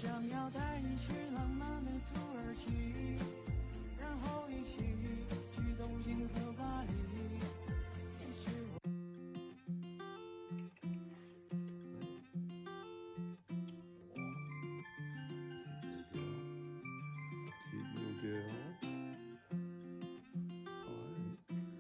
想要带你去浪漫的土耳其，然后一起去东京和巴黎。其实我。Cute little girl. Alright. Cute.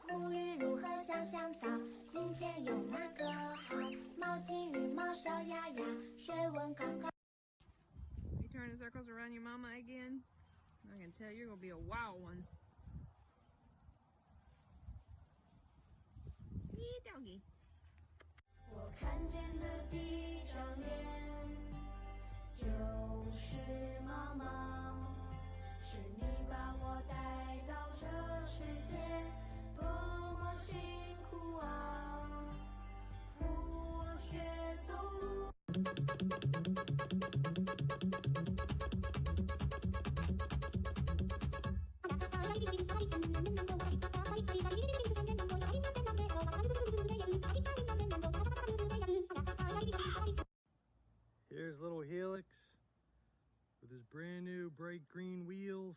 沐浴如何香香皂？今天用哪个好？毛巾、浴帽、小鸭鸭，水温刚刚。You turning circles around your mama again? I can tell you're gonna be a wild one. Yee, doggy. 我看见的第一张脸，就是妈妈，是你把我带到这世界，多么辛苦啊，扶我学走路。Here's little Helix with his brand new bright green wheels.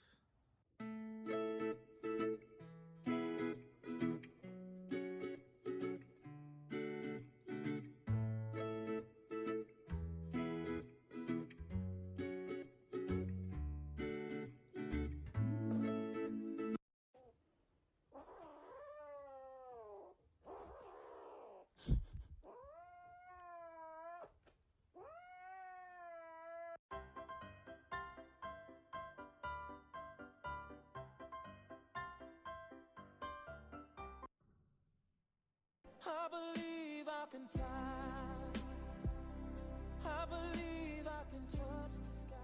I believe I can fly. I believe I can touch the sky.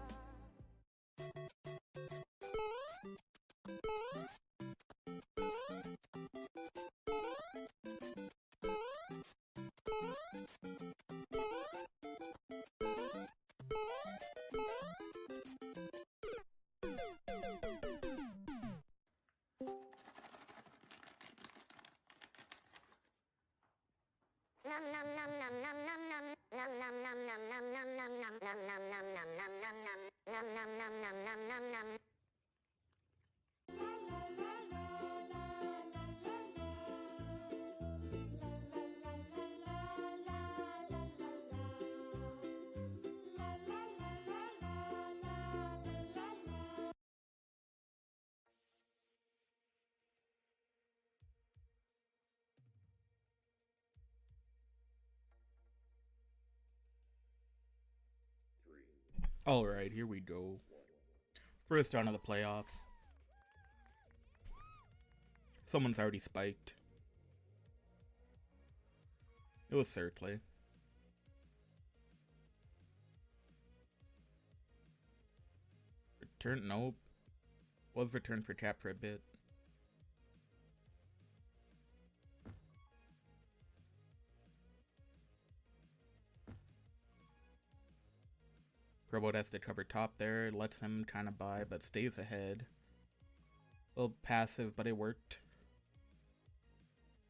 Alright, here we go. First round of the playoffs. Someone's already spiked. It was Cercle. Return, nope. Was returned for tap for a bit. ProBot has to cover top there, lets him kind of buy, but stays ahead. A little passive, but it worked.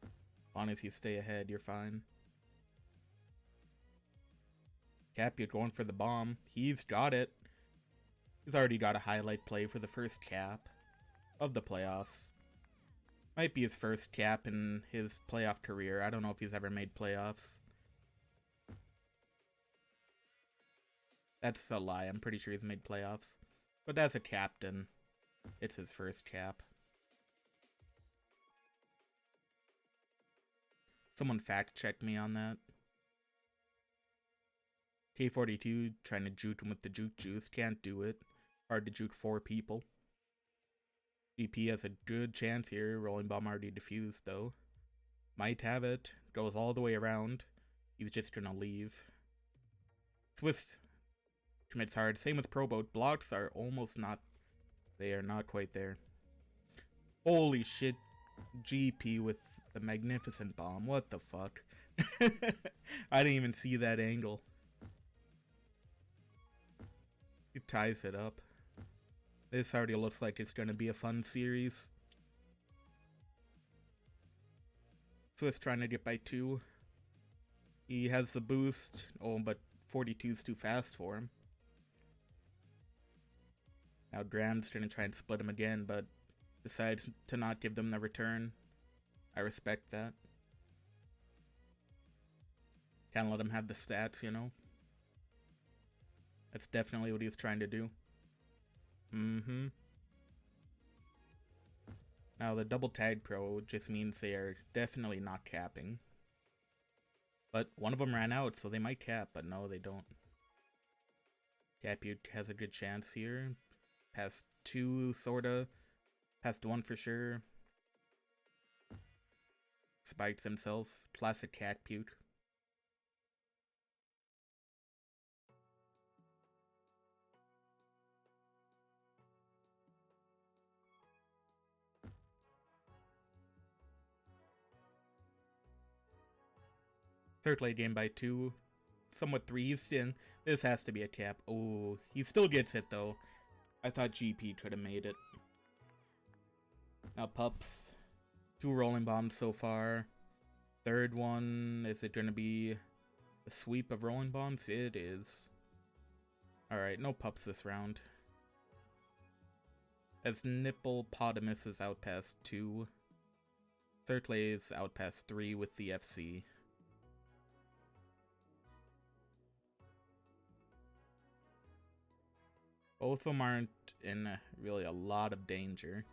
As long as you stay ahead, you're fine. Cap, you're going for the bomb. He's got it. He's already got a highlight play for the first cap of the playoffs. Might be his first cap in his playoff career. I don't know if he's ever made playoffs. That's a lie. I'm pretty sure he's made playoffs. But as a captain, it's his first cap. Someone fact-checked me on that. K42 trying to juke him with the juke juice. Can't do it. Hard to juke 4 people. GP has a good chance here. Rolling bomb already defused though. Might have it. Goes all the way around. He's just gonna leave. Swiss commits hard. Same with ProBot. Blocks are almost not. They are not quite there. Holy shit. GP with the magnificent bomb. What the fuck? I didn't even see that angle. He ties it up. This already looks like it's going to be a fun series. Swiss trying to get by 2. He has the boost. Oh, but 42's too fast for him. Now Graham's going to try and split him again, but decides to not give them the return. I respect that. Can't let him have the stats, you know? That's definitely what he was trying to do. Now the double tag pro just means they are definitely not capping. But one of them ran out, so they might cap, but no, they don't. Capu has a good chance here. Past 2, sorta. Past 1 for sure. Spikes himself. Classic cat puke. Third late game by 2. Somewhat 3's in. This has to be a cap. Oh, he still gets it though. I thought GP could have made it. Now Pups. 2 rolling bombs so far. Third one, is it going to be a sweep of rolling bombs? It is. Alright, no Pups this round. As Nipplepotamus is out past 2. Certainly is out past 3 with the FC. Both of them aren't in really a lot of danger.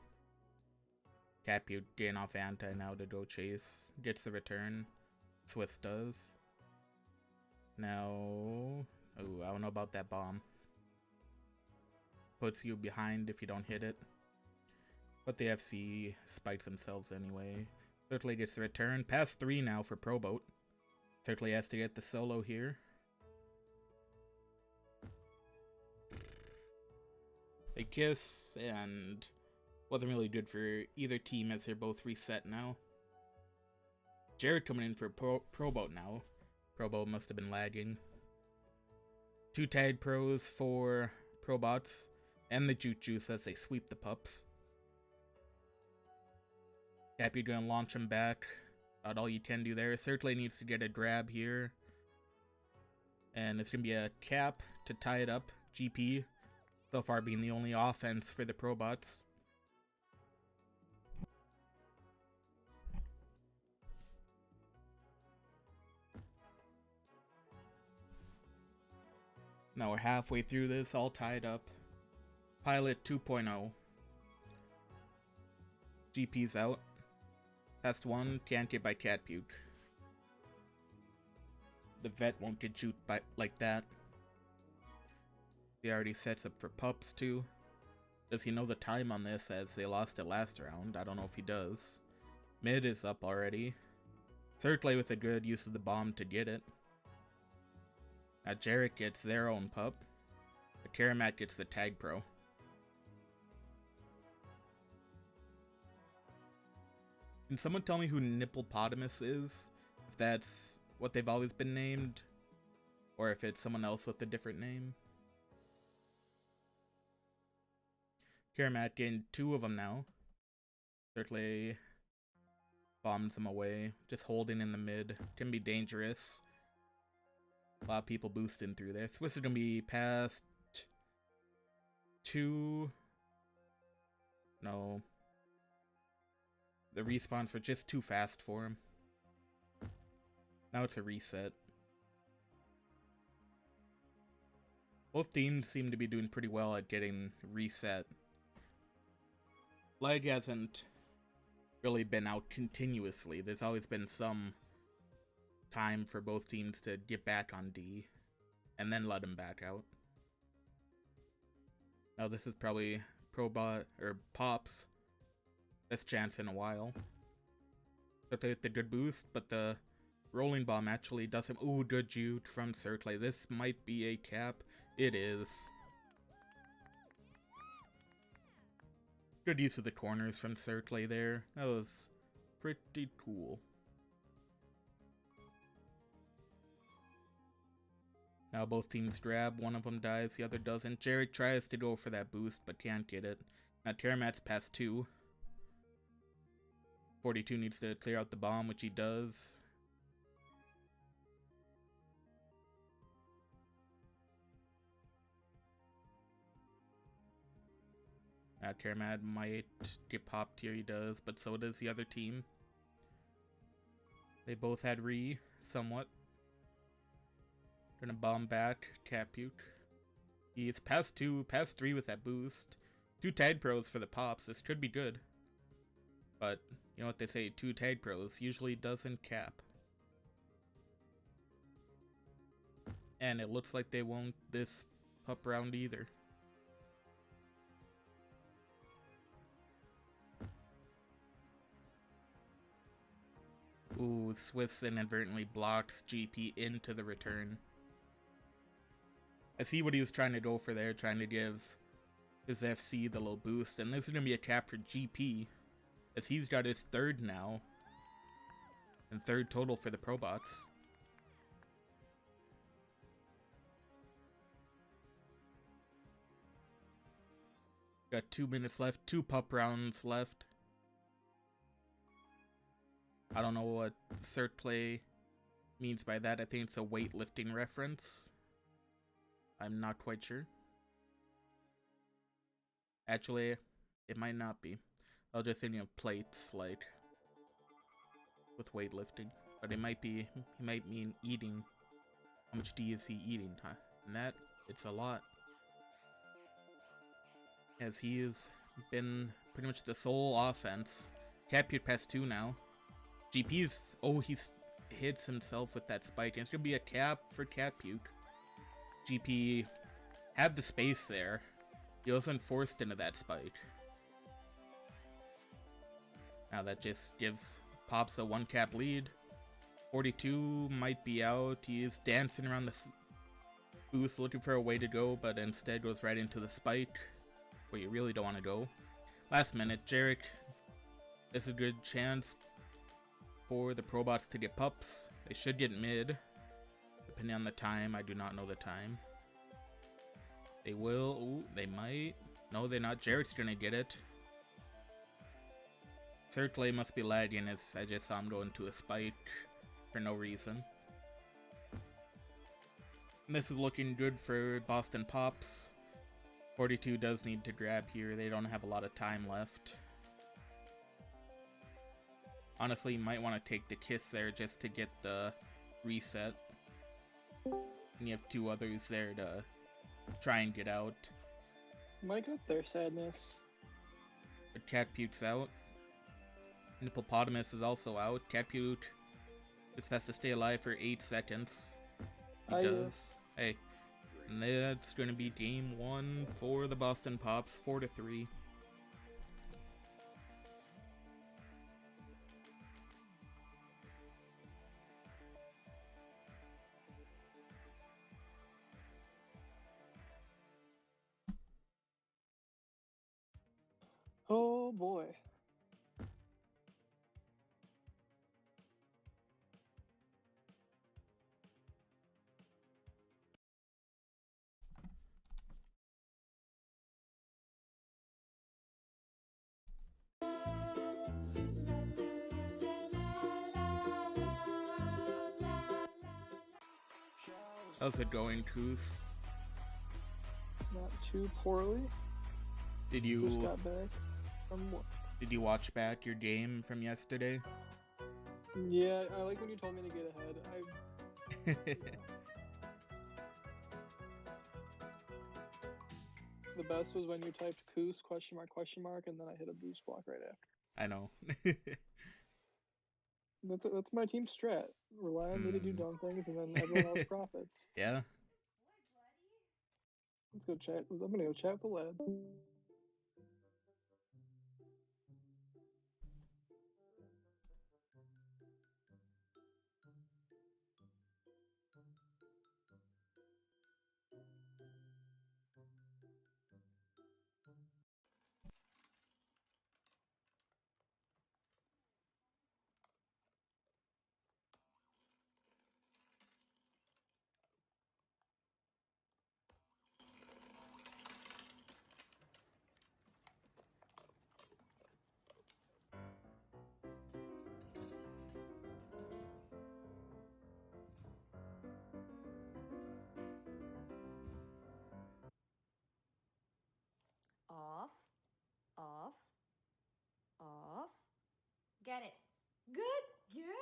Capu getting off anti now to go chase. Gets the return. Swiss does. Now... oh, I don't know about that bomb. Puts you behind if you don't hit it. But the FC spikes themselves anyway. Certainly gets the return. Past 3 now for ProBot. Certainly has to get the solo here. They kiss, and wasn't really good for either team as they're both reset now. Jared coming in for ProBot now. ProBot must have been lagging. 2 tag pros for ProBots, and the Juke Juice as they sweep the Pups. Happy gonna launch him back. About all you can do there. Certainly needs to get a grab here. And it's gonna be a cap to tie it up. GP. So far being the only offense for the ProBots. Now we're halfway through this, all tied up. Pilot 2.0. GP's out. Past 1, can't get by cat puke. The vet won't get juked by like that. He already sets up for Pups too. Does he know the time on this as they lost it last round? I don't know if he does. Mid is up already. Third play with a good use of the bomb to get it. Now Jarek gets their own pup. But Karamat gets the tag pro. Can someone tell me who Nipplepotamus is? If that's what they've always been named? Or if it's someone else with a different name? Karamat getting 2 of them now. Certainly bombs them away. Just holding in the mid. Can be dangerous. A lot of people boosting through there. Swiss is going to be past 2. No. The respawns were just too fast for him. Now it's a reset. Both teams seem to be doing pretty well at getting reset. Lag hasn't really been out continuously. There's always been some time for both teams to get back on D and then let them back out. Now this is probably ProBot or Pop's best chance in a while. But they hit the good boost, but the rolling bomb actually doesn't. Ooh, good juke from Circle. This might be a cap. It is. Good use of the corners from Circle there. That was pretty cool. Now both teams grab, one of them dies, the other doesn't. Jarek tries to go for that boost, but can't get it. Now Terramat's past 2. 42 needs to clear out the bomb, which he does. Now Terramat might get popped here, he does, but so does the other team. They both had re, somewhat. Gonna bomb back, Cat Puke. He's past 2, past 3 with that boost. 2 tag pros for the Pops, this could be good. But, you know what they say, 2 tag pros usually doesn't cap. And it looks like they won't this pup round either. Ooh, Swiss inadvertently blocks GP into the return. I see what he was trying to go for there, trying to give his FC the little boost, and this is going to be a cap for GP, as he's got his 3rd now, and 3rd total for the ProBots. Got 2 minutes left, 2 pup rounds left. I don't know what cert play means by that. I think it's a weightlifting reference. I'm not quite sure. Actually, it might not be. I was just thinking of plates, like, with weightlifting. But it might be, he might mean eating. How much D is he eating, huh? And that, it's a lot. As he has been pretty much the sole offense. Cat Puke past 2 now. GP's, oh, he's hits himself with that spike. And it's gonna be a cap for Cat Puke. GP had the space there. He wasn't forced into that spike. Now that just gives Pops a 1 cap lead. 42 might be out. He is dancing around the boost looking for a way to go, but instead goes right into the spike where you really don't want to go. Last minute, Jarek. This is a good chance for the ProBots to get pups. They should get mid. Depending on the time, I do not know the time. They will. Ooh, they might. No, they're not. Jarek's gonna get it. Circle must be lagging as I just saw him go into a spike for no reason. And this is looking good for Boston Pops. 42 does need to grab here. They don't have a lot of time left. Honestly, you might want to take the kiss there just to get the reset. And you have 2 others there to try and get out. Might up there, Sadness. But Cat Puke's out. Hippopotamus is also out. Cat Puke just has to stay alive for 8 seconds. He does. Hey, and that's going to be game 1 for the Boston Pops, 4-3. Oh boy. How's it going, Koos? Not too poorly. Did Just you got back from work. did you watch back your game from yesterday? Yeah, I like when you told me to get ahead. The best was when you typed Coos ? And then I hit a boost block right after. I know. That's my team strat. Rely on me to do dumb things, and then everyone else profits. Yeah. Let's go chat. I'm gonna go chat with the lad. Off, off, off. Get it. Good girl.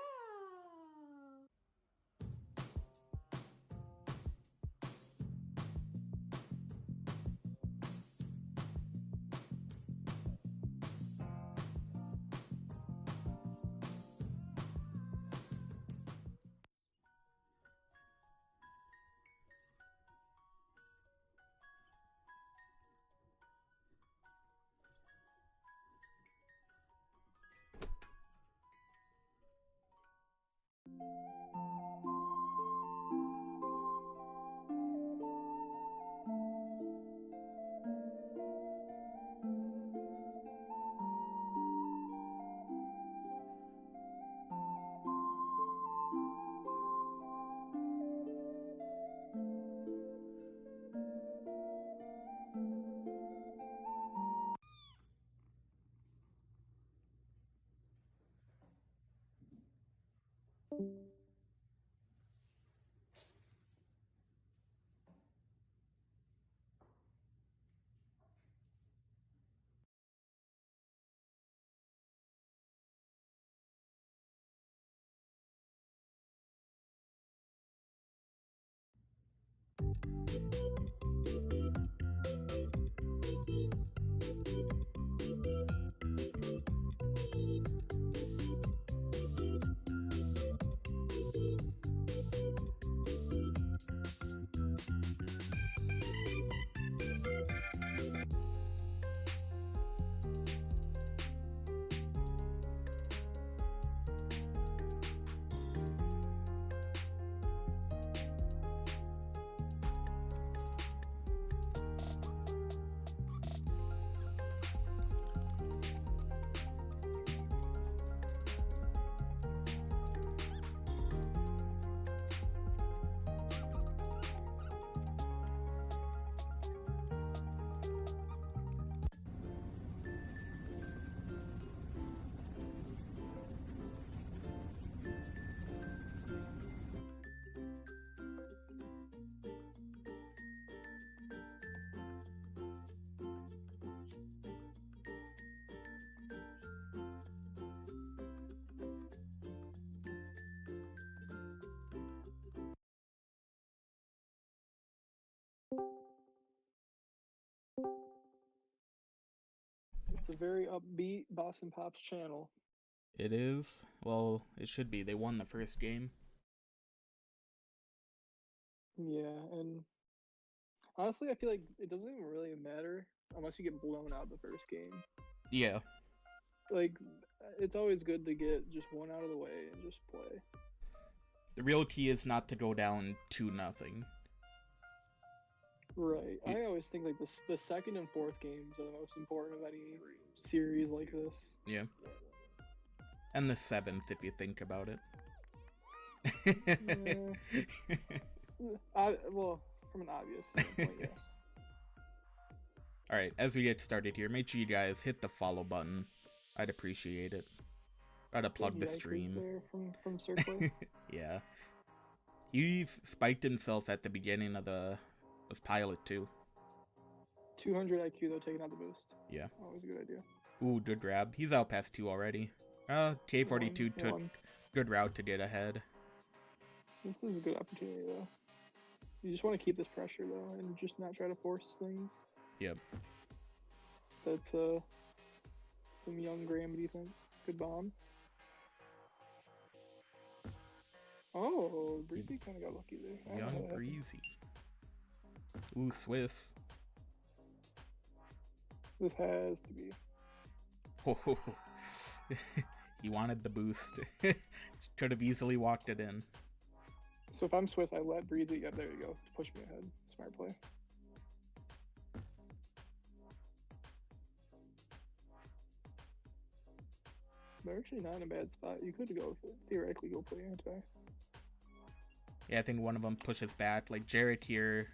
It's a very upbeat Boston Pops channel. It is. Well, it should be. They won the first game. Yeah, and honestly, I feel like it doesn't even really matter unless you get blown out the first game. Yeah. Like, it's always good to get just one out of the way and just play. The real key is not to go down 2-0. Right. I always think like the second and fourth games are the most important of any series like this. Yeah. And the 7th, if you think about it. Well, from an obvious standpoint, yes. Alright, as we get started here, make sure you guys hit the follow button. I'd appreciate it. Try to plug the stream. There from Circle. Yeah. He spiked himself at the beginning of Pilot 2. 200 IQ though, taking out the boost. Yeah. Always a good idea. Ooh, good grab. He's out past 2 already. K42 took One. good route to get ahead. This is a good opportunity though. You just want to keep this pressure though, and just not try to force things. Yep. That's some young Graham defense. Good bomb. Oh, Breezy kind of got lucky there. I don't know how Young that happened. Breezy. Ooh, Swiss. This has to be. Oh, he wanted the boost. Could have easily walked it in. So if I'm Swiss, I let Breezy. Yep, there you go. Push me ahead. Smart play. They're actually not in a bad spot. You could go theoretically go play anti. Yeah, I think one of them pushes back. Like Jarrett here.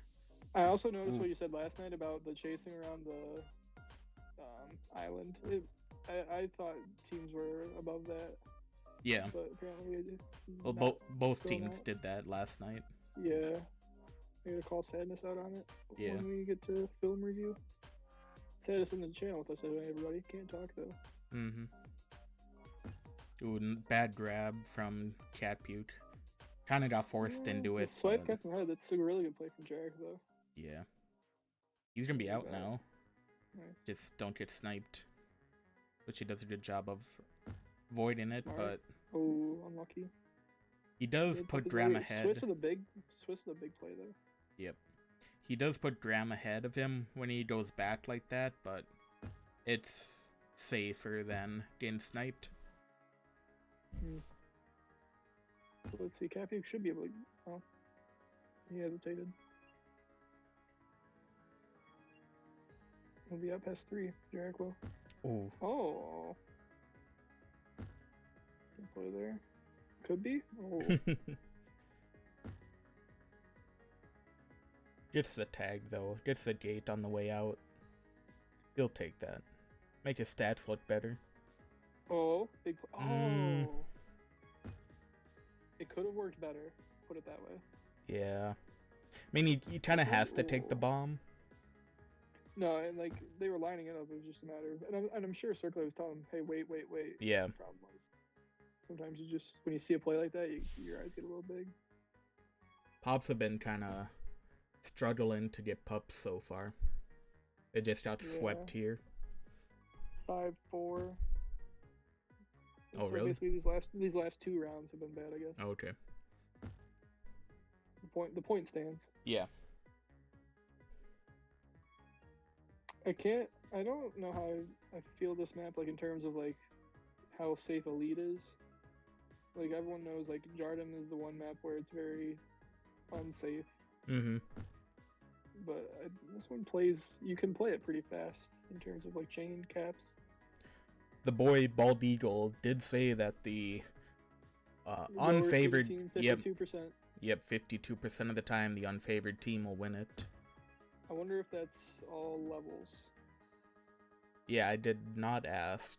I also noticed Ooh. what you said last night about the chasing around the island. I thought teams were above that, Yeah. but apparently it's Well, not, both still teams not. did that last night. Yeah. I gotta call Sadness out on it Yeah. when we get to film review. Sadness in the channel with us, everybody. Can't talk though. Mm-hmm. Ooh, bad grab from Cat Puke. Kind of got forced into it. Swipe but- got from head. That's a really good play from Jarek though. Yeah. He's gonna be He's out out. now. Nice. Just don't get sniped. Which he does a good job of avoiding it, Smart. but Oh, unlucky. he does Good put play. Graham Wait, ahead. Swiss with a big play there. Yep. He does put Graham ahead of him when he goes back like that, but it's safer than getting sniped. So let's see. Cappy should be able to. Oh, he hesitated. He'll be up past 3. Jarek will. Ooh. Oh. Good play there. Could be. Oh. Gets the tag though. Gets the gate on the way out. He'll take that. Make his stats look better. Oh. Big play. Oh. Mm. It could have worked better. Put it that way. Yeah. I mean, he kind of has to take the bomb. No, and like they were lining it up. It was just a matter of, and I'm sure Circle was telling him, "Hey, wait." Yeah. The problem was sometimes you just when you see a play like that, your eyes get a little big. Pops have been kind of struggling to get pups so far. They just got swept here. 5-4. Oh, So really? basically, these last 2 rounds have been bad, I guess. Okay. The point stands. Yeah. I don't know how I feel this map, like in terms of like how safe a lead is. Like everyone knows, like Jardim is the one map where it's very unsafe. Mm-hmm. But this one you can play it pretty fast in terms of like chain caps. The boy Bald Eagle did say that the unfavored team, 52%. Yep, 52% of the time the unfavored team will win it. I wonder if that's all levels. Yeah, I did not ask.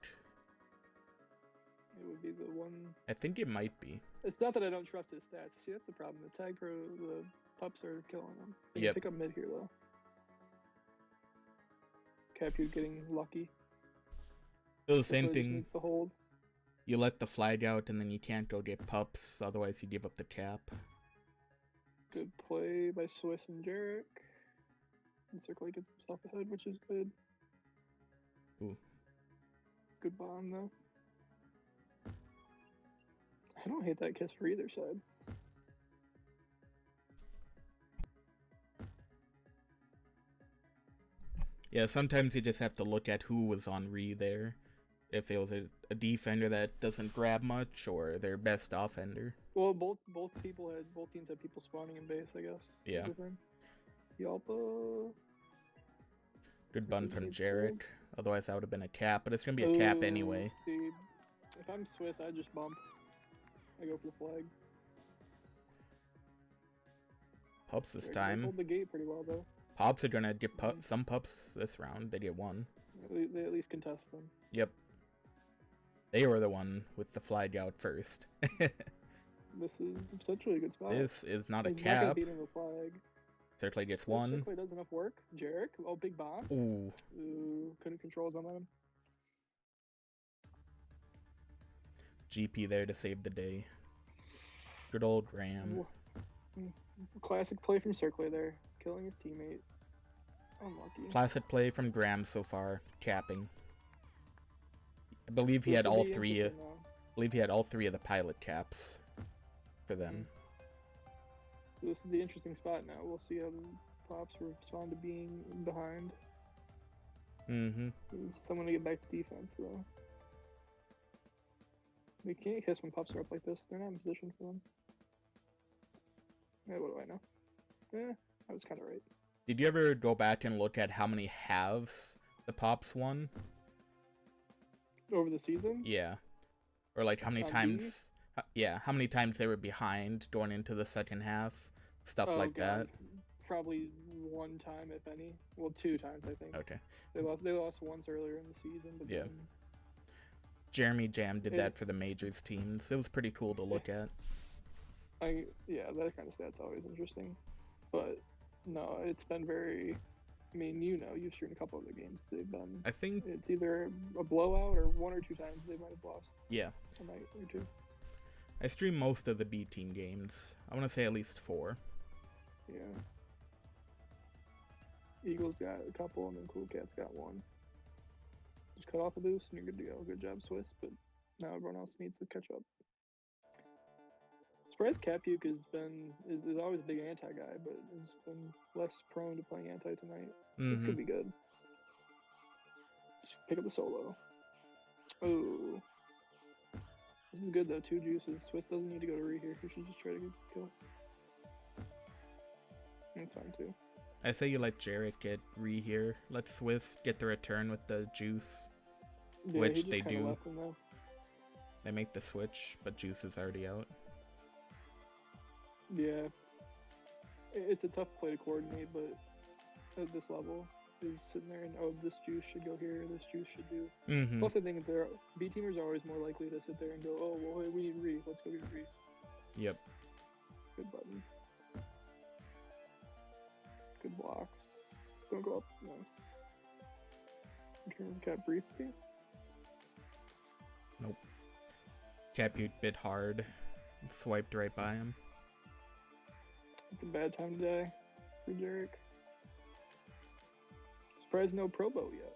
It would be the one. I think it might be. It's not that I don't trust his stats. See, that's the problem. The tag pro, the pups are killing them. They Yep. can pick up mid here though. Capu getting lucky. It was the same Hopefully just thing. needs to hold. You let the flag out and then you can't go get pups, otherwise you give up the cap. Good play by Swiss and Jarek. And Circle gets himself ahead, which is good. Ooh. Good bomb though. I don't hate that kiss for either side. Yeah, sometimes you just have to look at who was on Re there. If it was a defender that doesn't grab much, or their best offender. Well, both teams had people spawning in base, I guess. Yeah. Yalpa. Good bun from Needs Jarek. gold. Otherwise that would have been a cap, but it's gonna be a cap anyway. See, if I'm Swiss, I just bump. I go for the flag. Pups this Jarek time. hold the gate pretty well though. Pops are gonna get some pups this round. They get one. They at least contest them. Yep. They were the one with the flag out first. This is potentially a good spot. This is not a He's not gonna cap. beat him with flag. Circle gets one. Circle does enough work. Jarek, oh big bomb. Ooh. Ooh, couldn't control his momentum. GP there to save the day. Good old Graham. Classic play from Circle there, killing his teammate. Unlucky. Classic play from Graham so far, capping. I believe he This had will all be three. interesting, though. I believe he had all three of the pilot caps for them. So this is the interesting spot now. We'll see how the Pops respond to being behind. Mm-hmm. Need someone to get back to defense, though. They can't kiss when Pops are up like this. They're not in position for them. Yeah, what do I know? Yeah, I was kind of right. Did you ever go back and look at how many halves the Pops won? Over the season? Yeah. Or like how many On times... Yeah, how many times they were behind going into the second half. Stuff like God. that. Probably one time, if any. Well, 2 times, I think. Okay. They lost once earlier in the season, but Yeah. then Jeremy Jam did that for the majors teams. It was pretty cool to look at. yeah, that kind of stat's always interesting. But no, it's been very. I mean, you've seen a couple of the games. They've been. I think It's either a blowout or 1 or 2 times they might have lost. Yeah. A night or 2. I stream most of the B team games. I want to say at least 4. Yeah. Eagles got a couple, and then Cool Cats got 1. Just cut off a boost, and you're good to go. Good job, Swiss. But now everyone else needs to catch up. Surprised Capuke is always a big anti guy, but has been less prone to playing anti tonight. This could be good. Just pick up the solo. Oh. This is good though, 2 juices. Swiss doesn't need to go to re here. He should just try to kill. That's fine too. I say you let Jarek get re here. Let Swiss get the return with the juice. Yeah, Which he just they kinda do. left him though. They make the switch, but juice is already out. Yeah. It's a tough play to coordinate, but at this level, he's sitting there and, oh, this juice should go here, this juice should do. Mm-hmm. Plus, I think B teamers are always more likely to sit there and go, oh, well, hey, we need re, let's go get re. Yep. Good button. Good blocks. Don't go up. Nice. Return cap briefly. Nope. Capuke bit hard. Swiped right by him. It's a bad time to die for Jarek. Surprised no Probo yet.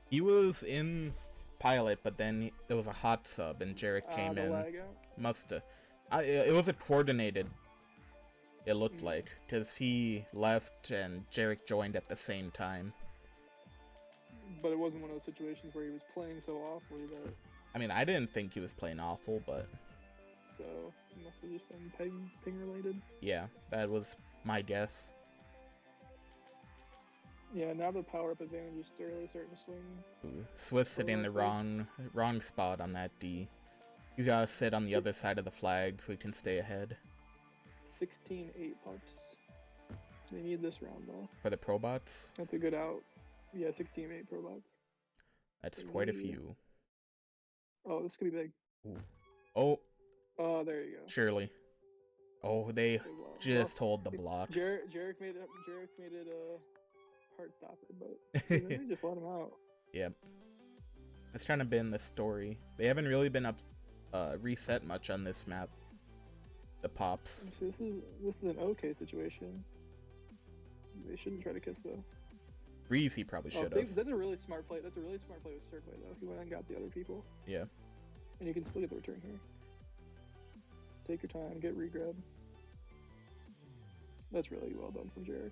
He was in pilot, but then there was a hot sub and Jarek came The in. lag out. Musta. It wasn't coordinated. It looked like, because he left and Jarek joined at the same time. But it wasn't one of those situations where he was playing so awfully that. I mean, I didn't think he was playing awful, but So it must have just been ping related. yeah, that was my guess. Yeah, now the power up advantage is really starting to swing. Ooh, Swiss sitting in the wrong spot on that D. He's gotta sit on the other side of the flag so he can stay ahead. 16-8 pups. They need this round though. For the ProBots, That's a good out. Yeah, 16-8 ProBots. that's quite a few. Oh, this could be big. Ooh. Oh, Oh, there you go. surely. Oh, they Good block. just hold the block. Jarek made it hard stopper, but see, they just let him out. Yep. That's trying to been the story. They haven't really been reset much on this map. The Pops. See, this is an okay situation. They shouldn't try to kiss though. Breezy probably should have. That's a really smart play. That's a really smart play with Circle though. He went and got the other people. Yeah. And you can still get the return here. Take your time, get regrab. That's really well done from Jarek.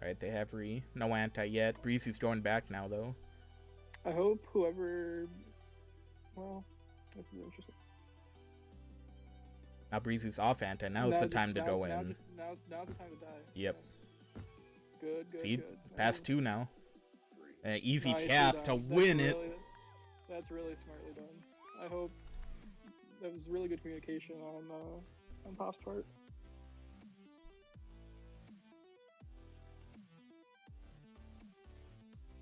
Alright, they have re. No anti yet. Breezy's going back now though. I hope whoever. Well, this is interesting. Now Breezy's off anti. Now's the time to go in. Now's the time to die. Yep. Good. See, Good. past 2 now. Easy Nicely cap done. to That's win it. That's really smartly done. I hope that was really good communication on Pop's part.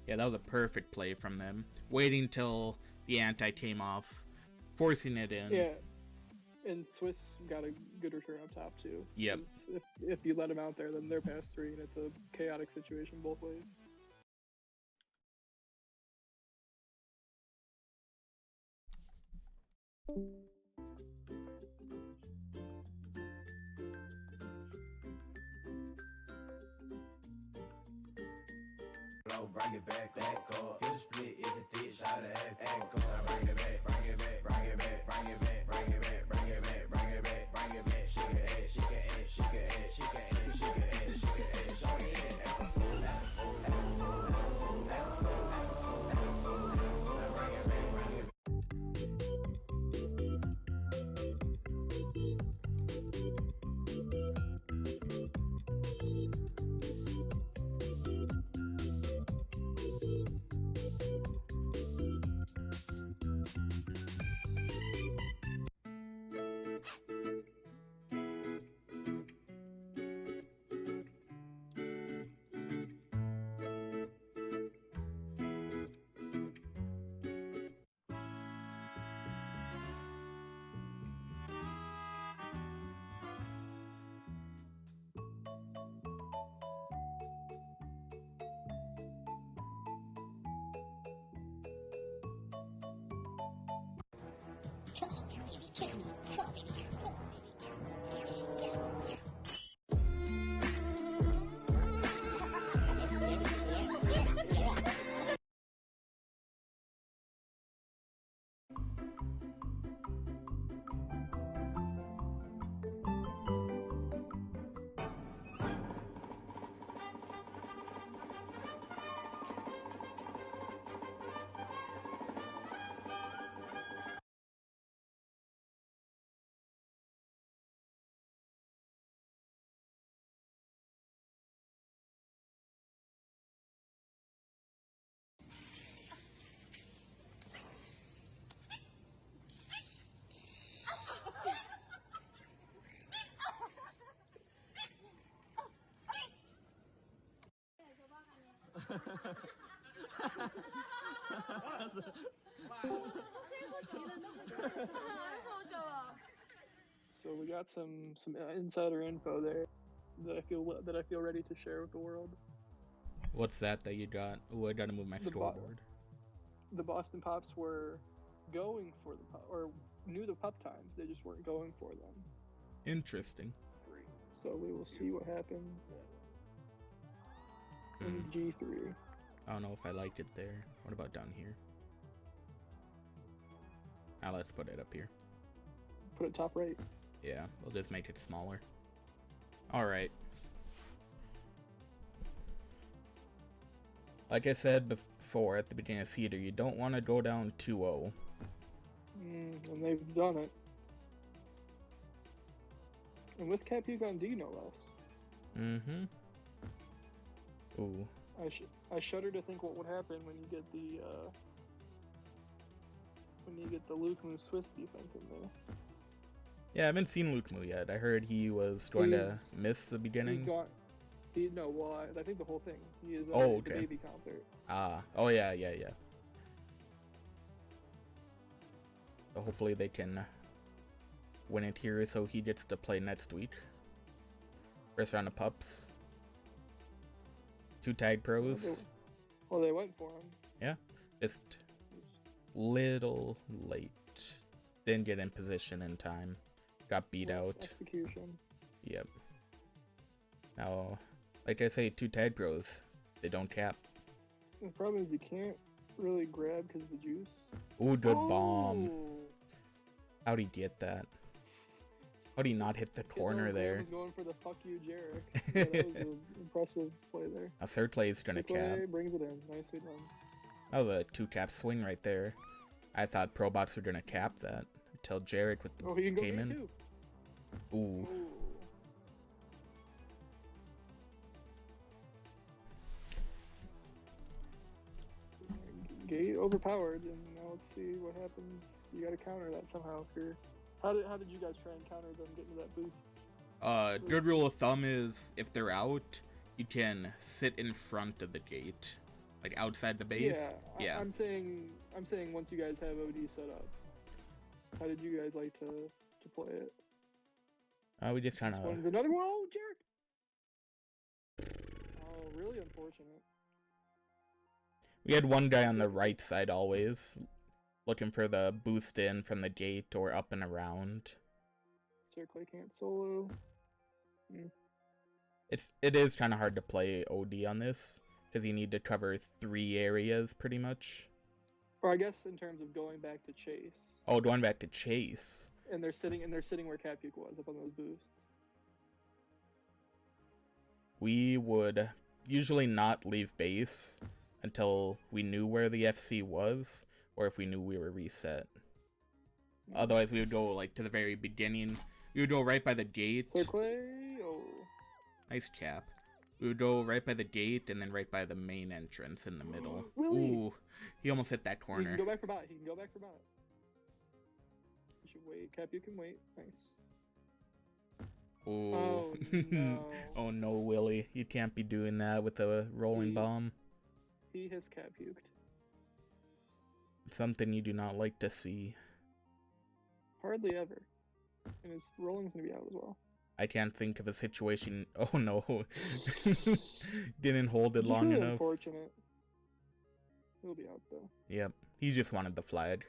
Yeah, that was a perfect play from them. Waiting till the anti came off, forcing it in. Yeah, and Swiss got a good return up top too. Yep. 'Cause if you let them out there, then they're past 3, and it's a chaotic situation both ways. flow, bring it back up. Hit a split if it thick, shout it act up. Bring it back, bring it back, bring it back, bring it back, bring it back, bring it back, bring it back, bring it back. She can act, she can act, she can act, she can act, she can act, she can act, show me that. Act a fool, act a fool, act a fool, act a fool, act a fool, act a fool, act a fool, act a fool. Bring it back, bring it back. So we got some insider info there that I feel ready to share with the world. What's that you got? Oh, I gotta move my scoreboard. The Boston Pops were going for the pup, or knew the pup times. They just weren't going for them. Interesting. So we will see what happens in G3. I don't know if I like it there. What about down here? Now let's put it up here. Put it top right. Yeah, we'll just make it smaller. Alright. Like I said before at the beginning of Cedar, you don't want to go down 2-0. And they've done it. And with Capuc on D, no less. Mm-hmm. Ooh. I shudder to think what would happen when you get the Luke Moose Swiss defense in there. Yeah, I haven't seen Luke Moo yet. I heard he was going to miss the beginning. He's gone. I think the whole thing. He is at the baby concert. Oh yeah. So hopefully they can win it here so he gets to play next week. First round of pups. 2 tag pros. Well, they went for him. Yeah, just little late. Didn't get in position in time. Got beat out. Execution. Yep. Now, like I say, 2 tag pros. They don't cap. The problem is you can't really grab because of the juice. Ooh, good bomb. How'd he get that? How'd he not hit the corner there? He was going for the fuck you, Jarek. Yeah, that was an impressive play there. A third play is gonna cap. Brings it in. Nicely done. That was a 2-cap swing right there. I thought ProBots were gonna cap that until Jarek with the he can came go in. too. Ooh. Gate overpowered, and now let's see what happens. You gotta counter that somehow. How did you guys try and counter them getting to that boost? Good rule of thumb is if they're out, you can sit in front of the gate, like outside the base. Yeah. I'm saying once you guys have OD set up, how did you guys like to play it? We just kind of. Another one. Oh, Jarek. Oh, really unfortunate. We had one guy on the right side always, looking for the boost in from the gate or up and around. Circle can't solo. It is kind of hard to play OD on this Does he need to cover 3 areas pretty much? Or I guess in terms of going back to chase. Oh, going back to chase. And they're sitting where Capuke was up on those boosts. We would usually not leave base until we knew where the FC was, or if we knew we were reset. Otherwise, we would go like to the very beginning. We would go right by the gate. Circle. Oh. Nice cap. We would go right by the gate and then right by the main entrance in the middle. Willie! Ooh, he almost hit that He corner. can go back for bot. He can go back for bot. You should wait. Cap, you can wait. Nice. Ooh. Oh, no. Oh no, Willie. You can't be doing that with a rolling bomb. He has cap puked. Something you do not like to see. Hardly ever. And his rolling's gonna be out as well. I can't think of a situation. Oh no. Didn't hold it It's long really enough. Unfortunate. He'll be out though. Yep. He just wanted the flag.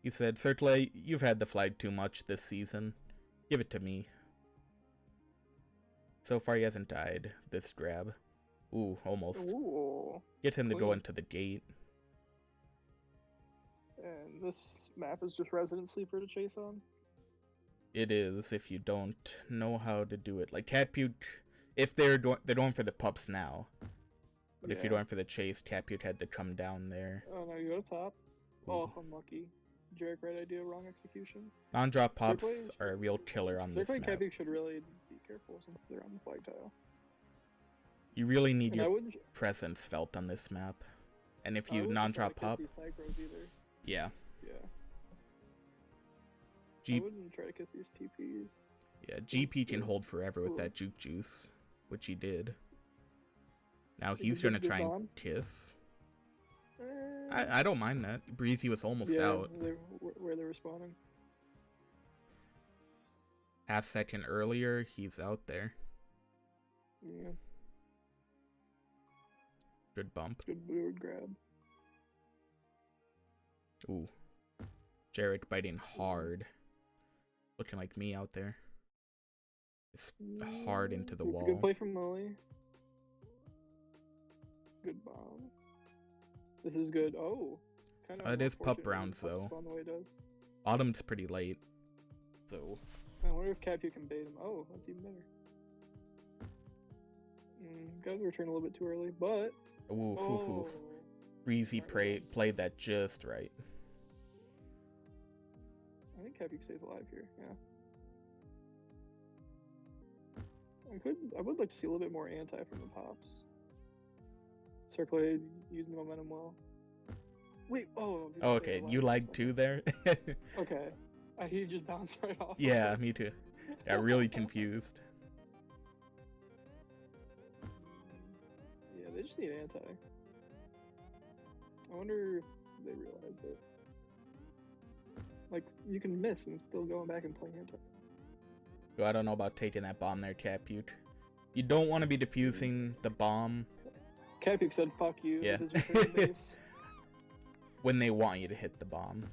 He said, Circle, you've had the flag too much this season. Give it to me. So far he hasn't died this grab. Ooh, almost. Ooh. Get him to go Clean. into the gate. And this map is just resident sleeper to chase on. It is if you don't know how to do it. Like Catpute, if they're going for the pups now. But if you're Yeah. going for the chase, Catpute had to come down there. Oh no, you go to top. Ooh. Oh, unlucky. Jarek, right idea, wrong execution. Non-drop pops Circle- are a real killer on this Circle map. Capuke should really be careful since they're on the flag tile. You really need And I your wouldn't. presence felt on this map. And if I you wouldn't non-drop try to pop, kiss these flag bros either. yeah. Yeah. G- I wouldn't try to kiss these TPs. Yeah, GP can hold forever with Ooh. that juke juice, which he did. Now Did he's he gonna get try and bomb? kiss. Eh, I don't mind that. Breezy was almost yeah, out. where they're respawning. Half second earlier, he's out there. Yeah, Good bump. good weird grab. Ooh. Jarek biting hard. Looking like me out there. Just hard into the It's wall. a good play from Molly. Good bomb. This is good. Oh, kind of. It is pup unfortunate when rounds, pup though. spawn the way it does. Autumn's pretty late. So, I wonder if Capu can bait him. Oh, that's even better. Got to return a little bit too early, but ooh, oh, Breezy Alright. played that just right. I think Capu stays alive here. Yeah. I would like to see a little bit more anti from the pops. Circle using the momentum well. Wait, oh. I was gonna Oh, say okay, alive you for a lagged second. too there? Okay. He just bounced right off. Yeah, me too. Got really confused. Yeah, they just need anti. I wonder if they realize it. Like, you can miss and still going back and playing anti. So I don't know about taking that bomb there, Capute. You don't want to be defusing the bomb Capuke said fuck you. Yeah. With his return base. when they want you to hit the bomb.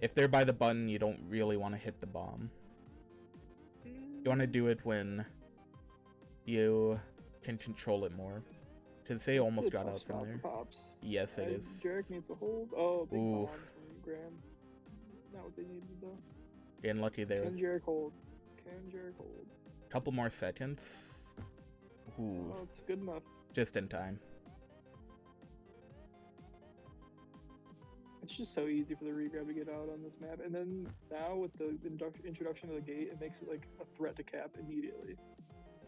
If they're by the button, you don't really want to hit the bomb. You want to do it when you can control it more. Because they This is almost a got tough out from spot there. for Pops. Yes, it is. Jarek needs to hold. Oh, big Oof. bomb from Graham. Not what they needed though. Getting lucky there. Can Jarek hold? Can Jarek hold? Couple more seconds. Ooh, Oh, it's good enough. just in time. It's just so easy for the regrab to get out on this map. And then now with the introduction of the gate, it makes it like a threat to cap immediately.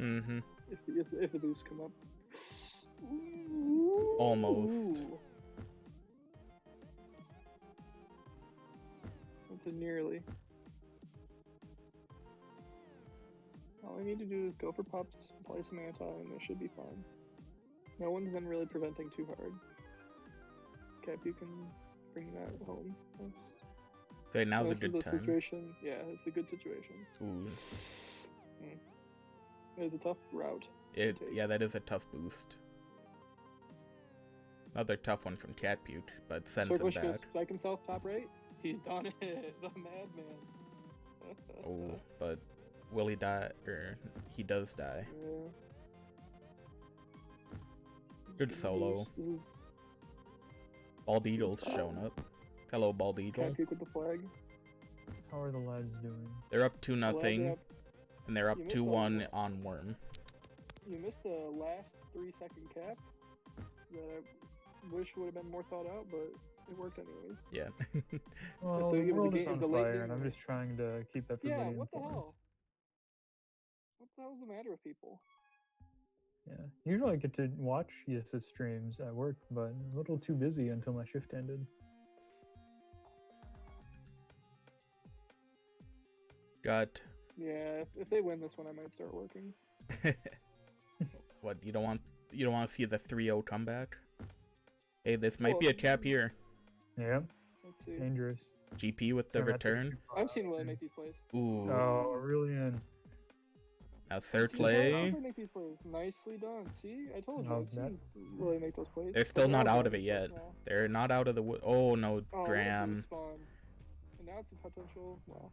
Mm-hmm. If the boosts come up. Almost. Ooh. That's a nearly. All I need to do is go for pups, play some anti, and they should be fine. No one's been really preventing too hard. Cap, you can bring that home. So now's a Most of good the time. Situation, yeah, it's a good situation. Ooh. It was a tough route. Yeah, that is a tough boost. Another tough one from Catpute, but sends him Circle back. strike himself top right. He's done it. The madman. Oh, but will he die? Or he does die. Yeah. Good solo. This is Bald Eagle's shown up. Hello, Bald Eagle. Cat Puke with the flag. How are the lads doing? They're up 2-0, Well, and they're up you missed 2-1 on Worm. you missed the last 3-second cap that I wish would have been more thought out, but it worked anyways. Yeah. Well, So the it was a world game- is it on was a late fire, game and I'm winner. just trying to keep everybody Yeah, what the informed. hell? What the hell's the matter with people? Yeah, usually I get to watch ESS streams at work, but a little too busy until my shift ended. Got Yeah, if they win this one, I might start working. what? You don't want to see the 3-0 comeback? Hey, this might Well, be a cap here. Yeah, Let's see. dangerous. GP with the They're not taking return. too far I've seen out. Willie make these plays. Ooh. Oh, really? In. Now third I've seen Willie play. make these plays. Nicely done. See, I told you. Oh, I've seen Willie make those plays. They're still But not they're all out of it good yet. now. They're not out of the wood. Oh no, Oh, what a Graham. respawn. And now it's a potential. Well,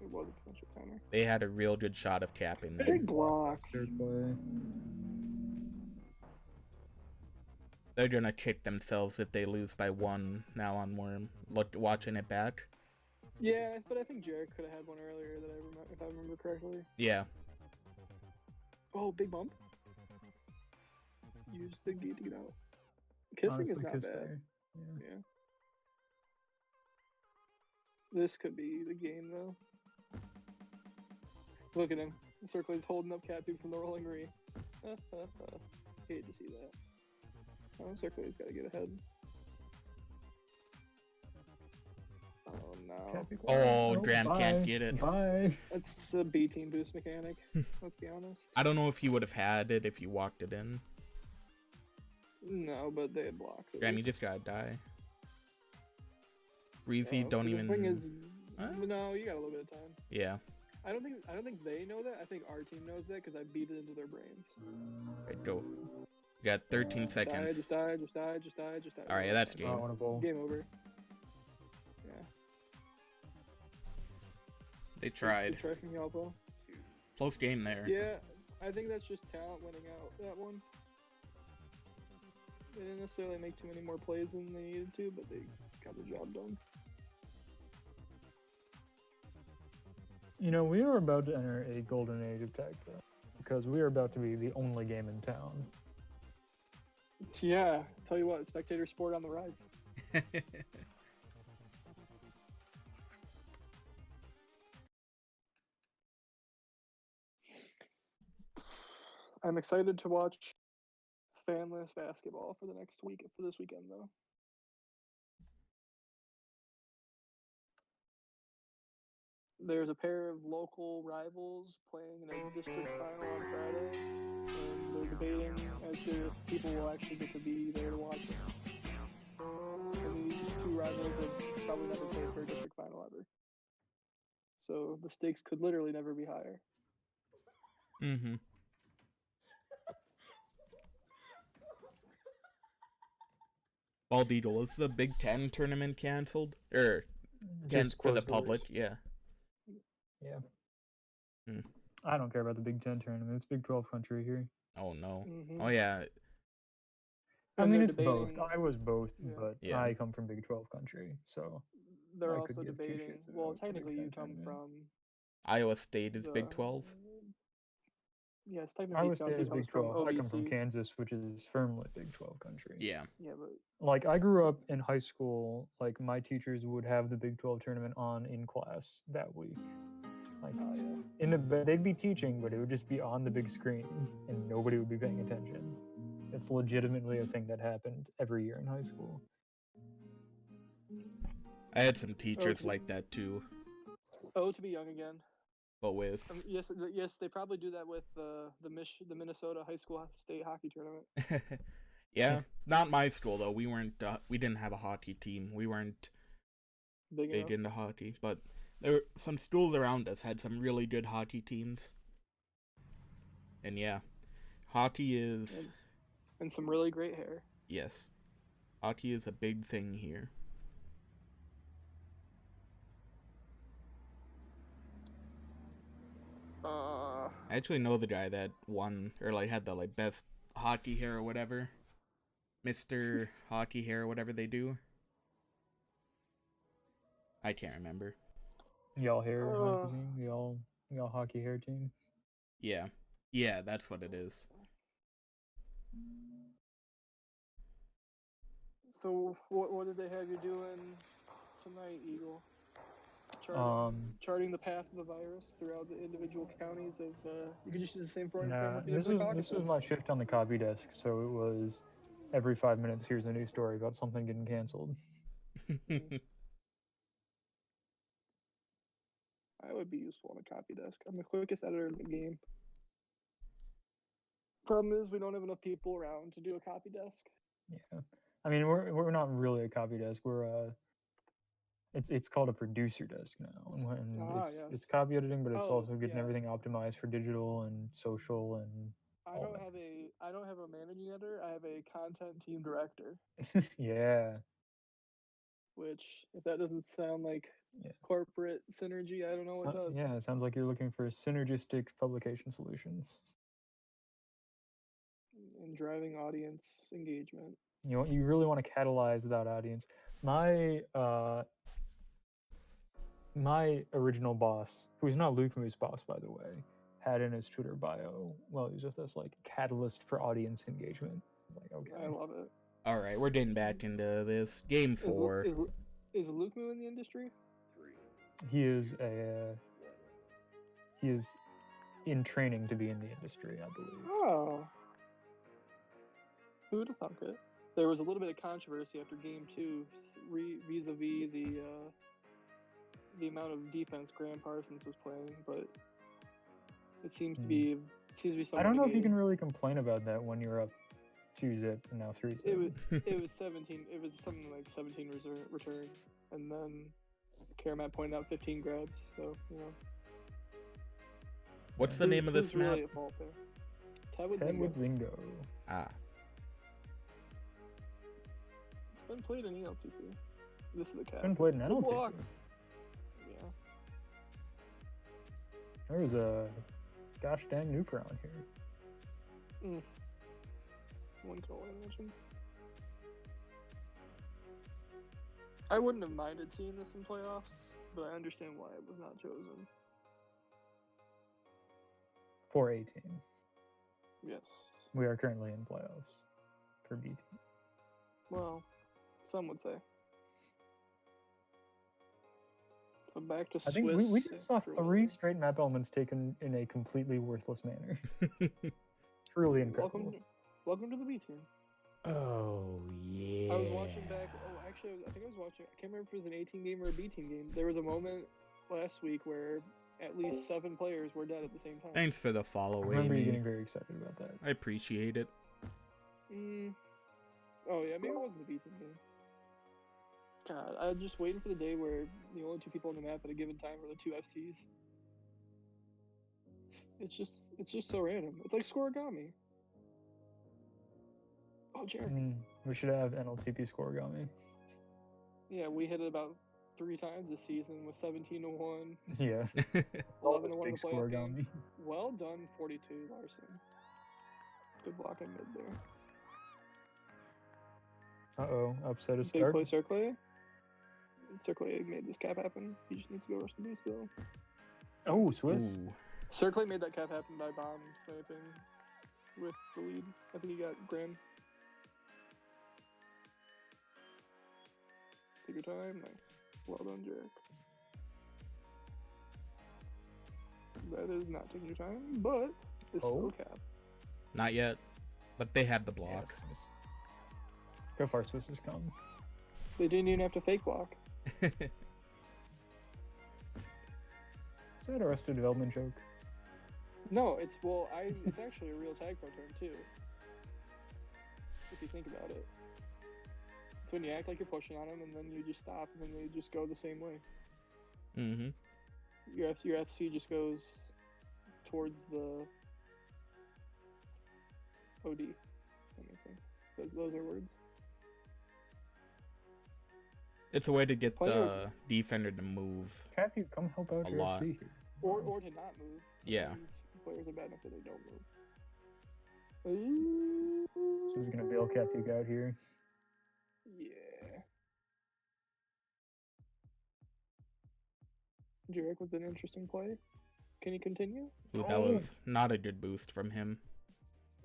it was a potential counter. They had a real good shot of capping there. Big blocks. Third play. They're gonna kick themselves if they lose by 1 now on Worm. Look, watching it back. Yeah, but I think Jarek could have had one earlier that I remember, if I remember correctly. Yeah. Oh, big bump. Use the gate to get out. Kissing is Honestly, not kiss bad. there. Yeah. Yeah. This could be the game though. Look at him. Circle is holding up Cat Dude from the rolling re. Hate to see that. Oh, Circle's got to get ahead. Oh no. Can't be Oh, quiet. Graham can't bye. get it. Bye. That's a B team boost mechanic. Let's be honest. I don't know if you would have had it if you walked it in. No, but they had blocks. at Graham, you least. just gotta die. Breezy, don't the even. thing is, Huh? no, you got a little bit of time. Yeah. I don't think they know that. I think our team knows that because I beat it into their brains. Right, go. You got 13 Die, seconds. just die, just die, just die, just die. All right, that's I game. want a bowl. Game over. Yeah. They tried. Good try from Yalpo. Close game there. Yeah, I think that's just talent winning out that one. They didn't necessarily make too many more plays than they needed to, but they got the job done. You know, we are about to enter a golden age of tag pro because we are about to be the only game in town. Yeah, tell you what, spectator sport on the rise. I'm excited to watch fanless basketball for this weekend though. There's a pair of local rivals playing in a district final on Friday, and they're debating as to if people will actually get to be there to watch it. And these two rivals have probably never played for a district final ever. So the stakes could literally never be higher. Mm-hmm. Bald Eagle, is the Big Ten tournament canceled? Or Just for the closed doors. public? Yeah. Yeah. Hmm. I don't care about the Big Ten tournament. It's Big 12 country here. Oh no. Mhm. Oh yeah. I And mean, they're it's both. debating- I was both, Yeah. but Yeah. I come from Big 12 country, so They're I could also give two debating. shits Well, about the Big technically, Ten you come tournament. from Iowa State is Big the- 12. Yes, technically, Iowa he State is comes Big 12. I come from OVC. Kansas, which is firmly Big 12 country. Yeah. Yeah, but Like, I grew up in high school, like, my teachers would have the Big 12 tournament on in class that week. Like, yes. they'd be teaching, but it would just be on the big screen, and nobody would be paying attention. It's legitimately a thing that happened every year in high school. I had some teachers Okay. like that too, Oh, to be young again. but with Yes, they probably do that with the Minnesota high school state hockey tournament. yeah, not my school though. We didn't have a hockey team. We weren't Big big enough. into hockey, but there were some schools around us had some really good hockey teams. And yeah, hockey is And some really great hair. yes, hockey is a big thing here. I actually know the guy that won or like had the best hockey hair or whatever. Mr. Hockey Hair or whatever they do. I can't remember. Y'all hair hockey team? Y'all hockey hair team? Yeah. Yeah, that's what it is. So what did they have you doing tonight, Eagle? Charting the path of the virus throughout the individual counties of. You could just use the same program. Nah, this was my shift on the copy desk, so it was every 5 minutes. Here's a new story about something getting canceled. I would be useful on a copy desk. I'm the quickest editor in the game. Problem is, we don't have enough people around to do a copy desk. Yeah, I mean we're not really a copy desk. We're it's called a producer desk now, and it's copy editing, but it's also getting everything optimized for digital and social and. I don't have a managing editor. I have a content team director. Yeah. Which, if that doesn't sound like corporate synergy, I don't know what does. Yeah, it sounds like you're looking for synergistic publication solutions. And driving audience engagement. You really want to catalyze that audience. My original boss, who's not Luke Moo's boss, by the way, had in his Twitter bio, well, he was with us, like, catalyst for audience engagement. I was like, okay. I love it. All right, we're getting back into this. Game 4. Is Luke Moo in the industry? He is in training to be in the industry, I believe. Oh. Who would have thunk it? There was a little bit of controversy after Game 2 vis-a-vis the amount of defense Graham Parsons was playing, but it seems to be something. I don't know if you can really complain about that when you're up 2-0 and now 3-0. It was 17. It was something like 17 returns, and then Karamat pointed out 15 grabs. So What's the name of this map? Really a fault there. Tedwood Zingo. Ah. It's been played in NLTP. This is a cat. It's been played in NLTP. Yeah. There's a gosh dang nuke around here. One can only imagine. I wouldn't have minded seeing this in playoffs, but I understand why it was not chosen. For A team. Yes. We are currently in playoffs for B team. Well, some would say. So back to Swiss. I think we just saw 3 straight map elements taken in a completely worthless manner. Truly incredible. Welcome to the B team. Oh, yeah. I was watching back. Oh, actually, I think I was watching. I can't remember if it was an A team game or a B team game. There was a moment last week where at least 7 players were dead at the same time. Thanks for the follow, I remember you getting very excited about that. I appreciate it. Oh, yeah, maybe it wasn't the B team game. God, I'm just waiting for the day where the only 2 people on the map at a given time are the 2 FCs. It's just so random. It's like Scorigami. Oh, Jared. We should have NLTP Scorigami. Yeah, we hit it about 3 times this season with 17-1. Yeah. 11-1 in the playoff Scorigami. game. Well done, 42, Larson. Good block in mid there. Uh-oh, upset a Big start. play Circle. Circle made this cap happen. He just needs to go rush the boost though. Oh, Swiss. Ooh. Circle made that cap happen by bomb sniping with the lead. I think he got Graham. Take your time. Nice. Well done, Jarek. That is not taking your time, but it's still cap. Not yet, but they had the block. Yes. Go far, Swiss has come. They didn't even have to fake block. Is that a Arrested Development joke? No, it's actually a real tag pro term too. If you think about it. It's when you act like you're pushing on them and then you just stop and then they just go the same way. Mm-hmm. Your FC just goes towards the OD. That makes sense. Those are words. It's a way to get the defender to move. Cap, you come help out A your lot. FC here. Or to not move. Yeah. Sometimes players are bad enough that they don't move. is gonna bail Capuke out here. Yeah. Jarek with an interesting play. Can he continue? Ooh, that was not a good boost from him.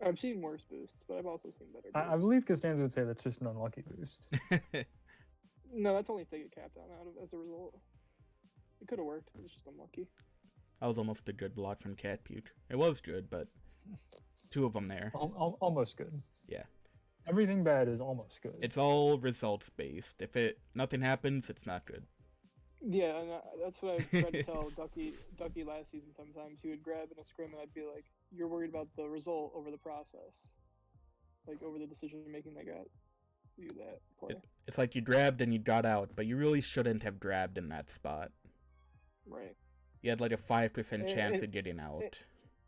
I've seen worse boosts, but I've also seen better boosts. I believe Costanza would say that's just an unlucky boost. No, that's only if they get capped on out of as a result. It could have worked. It was just unlucky. That was almost a good block from Catpuke. It was good, but 2 of them there. Almost good. Yeah. Everything bad is almost good. It's all results based. If nothing happens, it's not good. Yeah, and that's what I tried to tell Ducky last season sometimes. He would grab in a scrim and I'd be like, you're worried about the result over the process. Like, over the decision making that got you that play. It's like you grabbed and you got out, but you really shouldn't have grabbed in that spot. Right. You had like a 5% chance of getting out.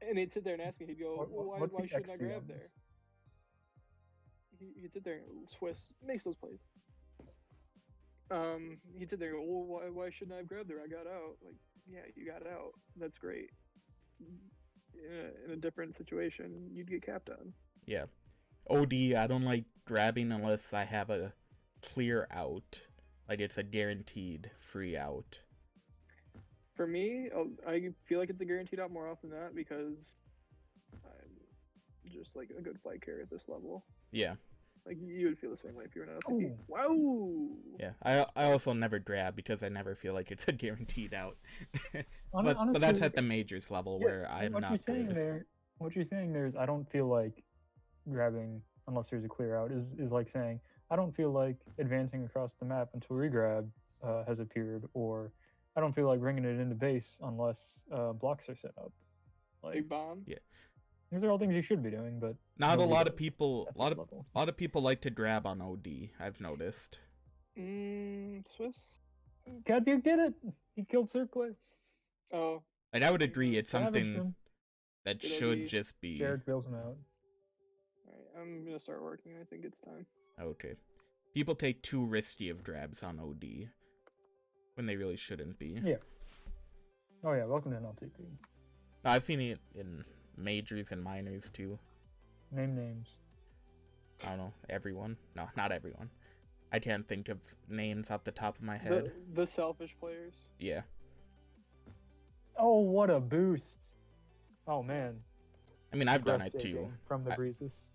And he'd sit there and ask me, he'd go, why shouldn't I grab there? He'd sit there and Swiss makes those plays. He'd sit there and go, well, why shouldn't I have grabbed there? I got out. Like, yeah, you got out. That's great. In a different situation, you'd get capped on. Yeah. OD, I don't like grabbing unless I have a clear out. Like it's a guaranteed free out. For me, I feel like it's a guaranteed out more often than not because I'm just like a good flight carrier at this level. Yeah. Like you would feel the same way if you were an NLTP. Wow. Yeah, I also never grab because I never feel like it's a guaranteed out. but honestly, that's at the majors level where I'm not good. What you're saying there is I don't feel like grabbing unless there's a clear out is like saying I don't feel like advancing across the map until regrab has appeared, or I don't feel like bringing it into base unless blocks are set up. Like, Big bomb. Yeah. These are all things you should be doing, but not a lot of people. A lot of people like to grab on OD. I've noticed. Swiss. Catpuke did it. He killed Circle. Oh. And I would agree. It's something that should just be. Jared bails him out. Alright, I'm gonna start working. I think it's time. Okay. People take too risky of grabs on OD when they really shouldn't be. Yeah. Oh yeah. Welcome to NLTP. I've seen it in majors and minors too. Name names. I don't know. Everyone? No, not everyone. I can't think of names off the top of my head. The selfish players. Yeah. Oh, what a boost! Oh man. I mean, I've done it too. From the breezes.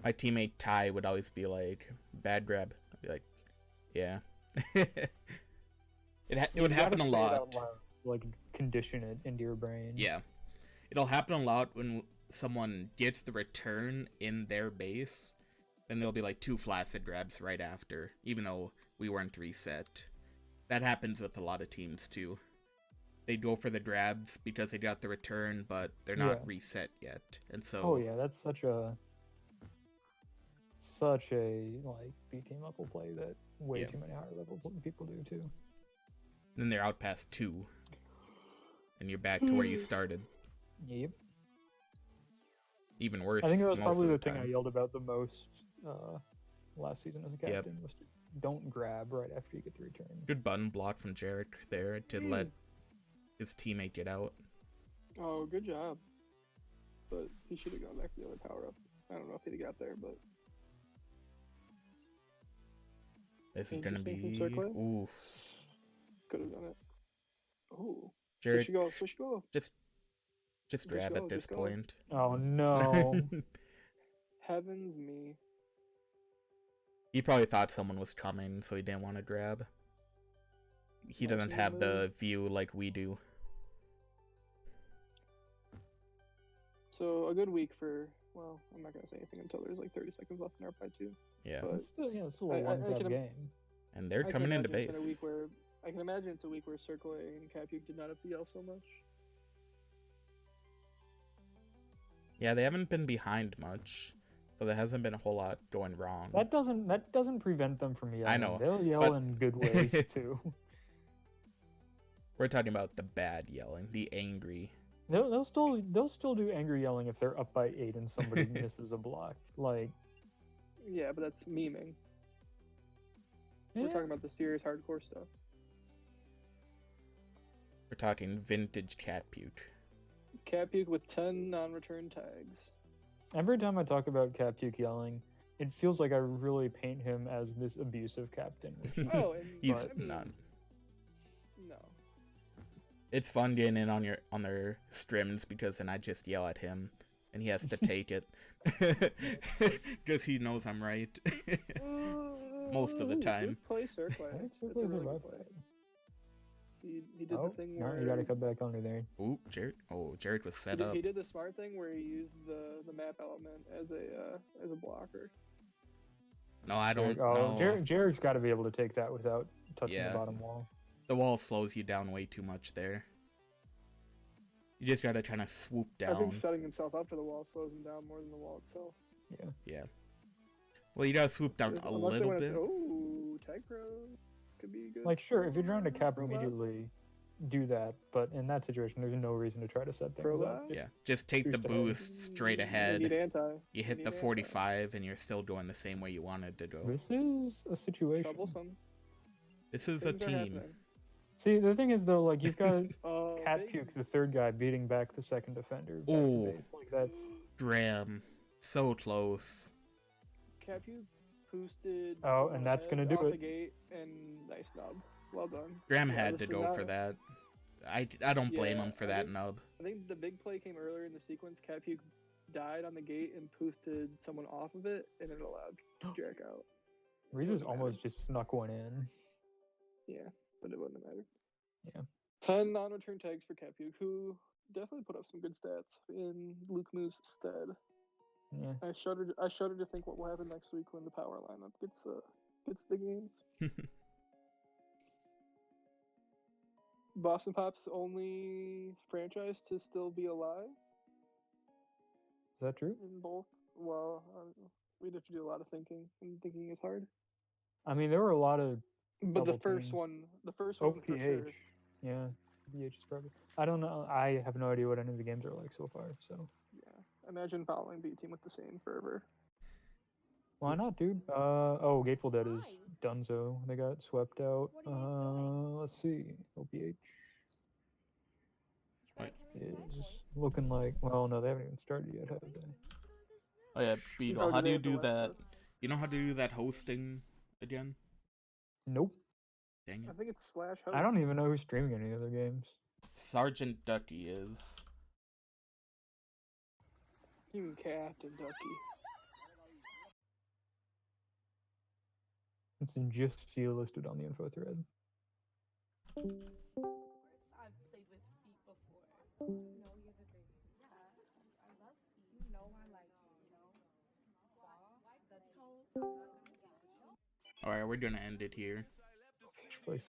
My teammate Ty would always be like, "Bad grab." I'd be like, "Yeah." It would happen a lot. Like condition it into your brain. Yeah, it'll happen a lot when someone gets the return in their base. Then there'll be like 2 flaccid grabs right after, even though we weren't reset. That happens with a lot of teams too. They go for the grabs because they got the return, but they're not reset yet, and so. Oh yeah, that's such a like B team level play that way too many higher level people do too. Then they're out past 2, and you're back to where you started. Yep. Even worse. I think that was most probably of the the thing I yelled about the most last season as a captain was to don't grab right after you get the return. Good button block from Jarek there to let his teammate get out. Oh, good job. But he should have gone back for the other power up. I don't know if he'd have got there, but. This is gonna be. Oof. Could have done it. Ooh. Jarek, Switch go. Just grab at this point. Oh no. Heavens me. He probably thought someone was coming, so he didn't want to grab. He doesn't have the view like we do. So a good week for, well, I'm not gonna say anything until there's like 30 seconds left in our fight too. Yeah. But it's still a one-cup game. And they're coming into base. I can imagine it's a week where Circle and Capuke did not have to yell so much. Yeah, they haven't been behind much, so there hasn't been a whole lot going wrong. That doesn't prevent them from yelling. I know. They'll yell in good ways too. We're talking about the bad yelling, the angry. They'll still do angry yelling if they're up by 8 and somebody misses a block. Like. Yeah, but that's memeing. We're talking about the serious hardcore stuff. We're talking vintage cat puke. Cat puke with 10 non-return tags. Every time I talk about Cat Puke yelling, it feels like I really paint him as this abusive captain. Which Oh, and he's I mean, not. No. It's fun getting in on their streams because then I just yell at him and he has to take it. Because he knows I'm right. Most of the time. Good play, Circle. That's a really good play. He did the thing where... No, you gotta cut back under there. Ooh, Jared. Oh, Jared was set up. He did the smart thing where he used the map element as a blocker. No, I don't know. know. Jared's got to be able to take that without touching the bottom wall. The wall slows you down way too much there. You just gotta kind of swoop down. I think setting himself up for the wall slows him down more than the wall itself. Yeah. Yeah. Well, you gotta swoop down a little bit. Oh, tag pro. This could be good. Like, sure, if you're trying to cap immediately, do that. But in that situation, there's no reason to try to set things up. Yeah, just take the boost straight ahead. You hit the 45, and you're still going the same way you wanted to go. This is a situation. Troublesome. This is a team. See, the thing is, though, like, you've got Cat Puke, the third guy, beating back the second defender. Oh, like, that's... Graham. So close. Cat Puke boosted... Oh, and that's gonna do it. The gate, and nice nub. Well done. Graham had to go for that. I don't blame him for that nub. I think the big play came earlier in the sequence. Cat Puke died on the gate and boosted someone off of it, and it allowed Jarek out. Reese's almost just snuck one in. Yeah, but it wouldn't have mattered. Yeah. 10 non-return tags for Cat Puke, who definitely put up some good stats in Luke Moo's stead. Yeah. I shudder to think what will happen next week when the power lineup gets the games. Boston Pop's the only franchise to still be alive. Is that true? In both. Well, we'd have to do a lot of thinking, and thinking is hard. I mean, there were a lot of. But the first one for sure. Yeah, OPH is probably. I don't know. I have no idea what any of the games are like so far. So. Yeah, imagine following B Team with the same forever. Why not, dude? Oh, Gateful Dead is donezo. They got swept out. Let's see. OPH is looking like. Well, no, they haven't even started yet, have they? Oh yeah, Beetle. How do you do that? You know how to do that hosting again? Nope. Dang it. I think it's /host. I don't even know who's streaming any other games. Sergeant Ducky is. You mean Captain Ducky. It's just listed on the info thread. I've played with feet before. No, you're the baby. Yeah, I love feet. You know I like saw the toes. Alright, we're gonna end it here. Place